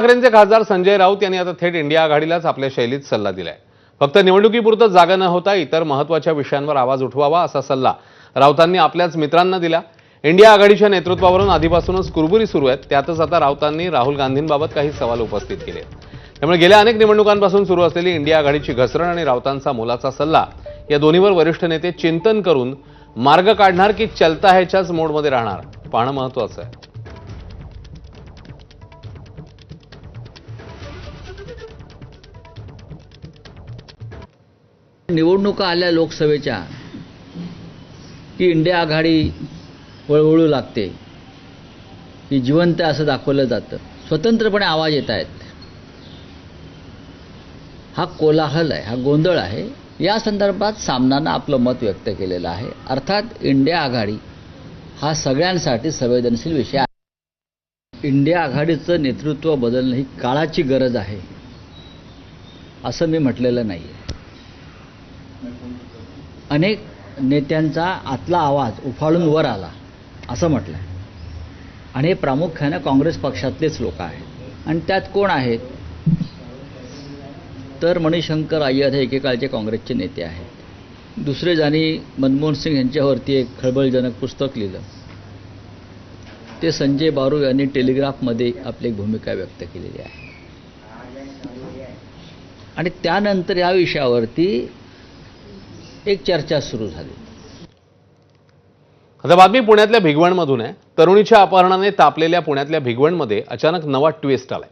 ठाकरेंचे खासदार संजय राऊत यांनी आता थेट इंडिया आघाडीलाच आपल्या शैलीत सल्ला दिलाय। फक्त निवडणुकीपुरतं जागा न होता इतर महत्त्वाच्या विषयांवर आवाज उठवावा असा सल्ला राऊतांनी आपल्याच मित्रांना दिला। इंडिया आघाडीच्या नेतृत्वावरून आधीपासूनच कुरबुरी सुरू आहेत। त्यातच आता राऊतांनी राहुल गांधींबाबत काही सवाल उपस्थित केले। त्यामुळे गेल्या अनेक निवडणुकांपासून सुरू असलेली इंडिया आघाडीची घसरण आणि राऊतांचा मोलाचा सल्ला या दोन्हीवर वरिष्ठ नेते चिंतन करून मार्ग काढणार की चलता हैच्याच मोडमध्ये राहणार पाहणं महत्त्वाचं आहे। निवडणुका आल्या लोकसभेच्या की इंडिया आघाडी वळवळू लागते, की जिवंत असं दाखवलं जातं, स्वतंत्रपणे आवाज येत आहेत। हा कोलाहल आहे, हा गोंधळ आहे। या संदर्भात सामनानं आपलं मत व्यक्त केलेलं आहे। अर्थात इंडिया आघाडी हा सगळ्यांसाठी संवेदनशील विषय आहे। इंडिया आघाडीचं नेतृत्व बदलणं ही काळाची गरज आहे असं मी म्हटलेलं नाही आहे। अनेक नेत्यांचा आतला आवाज उफाळून वर आला असं म्हटलं आहे आणि हे प्रामुख्याने काँग्रेस पक्षातलेच लोक आहेत। आणि त्यात कोण आहेत तर मणिशंकर अय्यर हे एकेकाळचे काँग्रेसचे नेते आहेत। दुसरे ज्यांनी मनमोहन सिंग यांच्यावरती एक खळबळजनक पुस्तक लिहिलं ते संजय बारू यांनी टेलिग्राफमध्ये आपली एक भूमिका व्यक्त केलेली आहे। आणि त्यानंतर या विषयावरती एक चर्चा सुरू झाली। आता बातमी पुण्यातल्या भिगवणमधून आहे। तरुणीच्या अपहरणाने तापलेल्या पुण्यातल्या भिगवणमध्ये अचानक नवा ट्विस्ट आलाय।